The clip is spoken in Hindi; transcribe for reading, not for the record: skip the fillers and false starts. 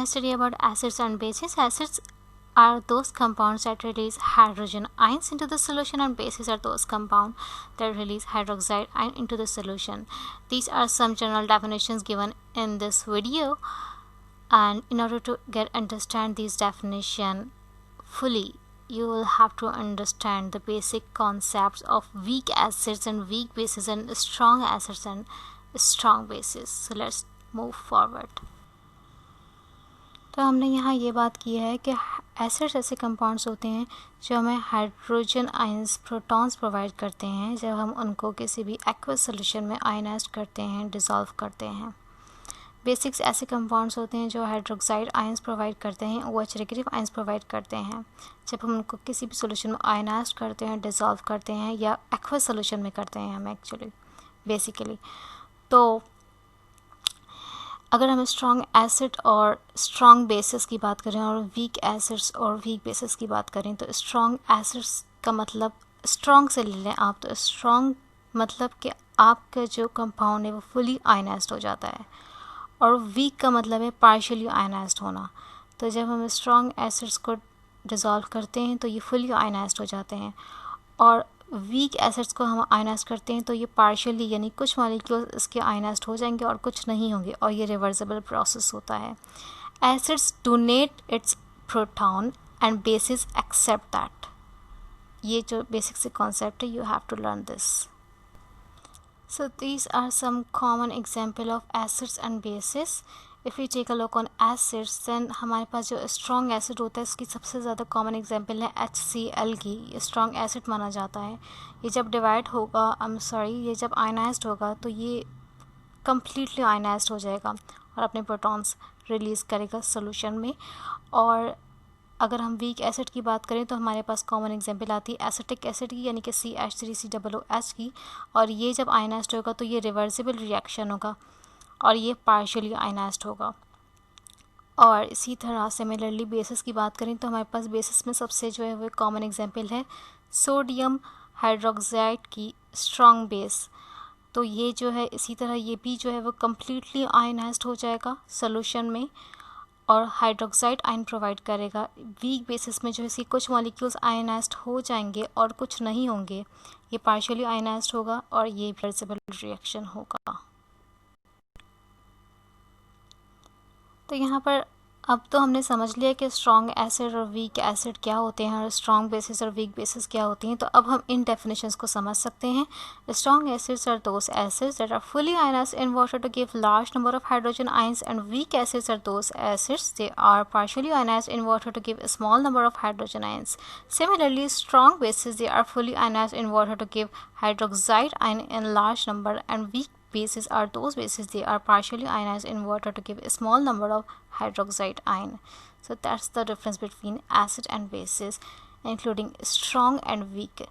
gonna study about acids and bases. Acids are those compounds that release hydrogen ions into the solution, and bases are those compounds that release hydroxide ion into the solution. These are some general definitions given in this video, and in order to understand these definitions fully, you will have to understand the basic concepts of weak acids and weak bases, and strong acids and strong bases. So let's move forward. तो हमने यहाँ ये बात की है कि एसिड्स ऐसे कंपाउंड्स होते हैं जो हमें हाइड्रोजन आयंस प्रोटॉन्स प्रोवाइड करते हैं जब हम उनको किसी भी एक्वस सॉल्यूशन में आयनाइज करते हैं, डिसॉल्व करते हैं। बेसिक्स ऐसे कंपाउंड्स होते हैं जो हाइड्रोक्साइड आयंस प्रोवाइड करते हैं, OH नेगेटिव आयंस प्रोवाइड करते हैं जब हम उनको किसी भी सॉल्यूशन में आयनाइज करते हैं, डिसॉल्व करते हैं या एक्वस सॉल्यूशन में करते हैं हम एक्चुअली बेसिकली। तो अगर हम स्ट्रॉन्ग एसिड और स्ट्रॉन्ग बेसिस की बात करें और वीक एसिड्स और वीक बेसिस की बात करें, तो स्ट्रॉन्ग एसिड्स का मतलब स्ट्रॉन्ग से ले लें आप, तो स्ट्रॉन्ग मतलब कि आपका जो कंपाउंड है वो फुली आयनाइज्ड हो जाता है, और वीक का मतलब है पार्शियली आयनाइज्ड होना। तो जब हम स्ट्रॉन्ग एसिड्स को डिसॉल्व करते हैं तो ये फुली आयनाइज्ड हो जाते हैं, और वीक एसिड्स को हम आयनाइज करते हैं तो ये पार्शियली यानी कुछ मॉलिक्यूल्स इसके आयनाइज्ड हो जाएंगे और कुछ नहीं होंगे, और ये रिवर्सिबल प्रोसेस होता है। Acids donate its proton and bases accept that. ये जो बेसिक से कॉन्सेप्ट है, you have to learn this. So these are some common example of acids and bases. If you take a look on acids, then हमारे पास जो स्ट्रॉन्ग एसिड होता है इसकी सबसे ज़्यादा कॉमन एग्जांपल है HCl की। ये स्ट्रॉन्ग एसिड माना जाता है। ये जब डिवाइड होगा, ये जब आयनाइज्ड होगा तो ये कम्प्लीटली आयनाइज्ड हो जाएगा और अपने प्रोटॉन्स रिलीज़ करेगा सोल्यूशन में। और अगर हम वीक एसिड की बात करें तो हमारे पास कॉमन एग्जांपल आती है एसिटिक एसिड की, यानी कि CH3COOH की, और ये जब आयनाइज्ड होगा तो ये रिवर्सिबल रिएक्शन होगा और ये पार्शियली आयनाइज्ड होगा। और इसी तरह सिमिलरली बेसिस की बात करें तो हमारे पास बेसिस में सबसे जो है वो कॉमन एग्जांपल है सोडियम हाइड्रोक्साइड की स्ट्रॉन्ग बेस। तो ये जो है इसी तरह ये भी जो है वो कम्प्लीटली आयनाइज्ड हो जाएगा सोल्यूशन में और हाइड्रोक्साइड आयन प्रोवाइड करेगा। वीक बेसिस में जो है इसके कुछ मॉलिक्यूल्स आयनाइज्ड हो जाएंगे और कुछ नहीं होंगे, ये पार्शियली आयनाइज्ड होगा और ये रिवर्सिबल रिएक्शन होगा। तो यहाँ पर अब तो हमने समझ लिया कि स्ट्रॉन्ग एसिड और वीक एसिड क्या होते हैं और स्ट्रॉन्ग बेसिस और वीक बेसिस क्या होती हैं। तो अब हम इन डेफिनेशंस को समझ सकते हैं। Strong acids are those acids that are fully ionised in water to give large number of hydrogen ions, and weak acids are those acids they are partially ionised in water to give a small number of hydrogen ions. Similarly, strong bases they are fully ionized in water to give hydroxide ion in large number, and weak bases are those bases they are partially ionized in water to give a small number of hydroxide ion. So that's the difference between acid and bases, including strong and weak.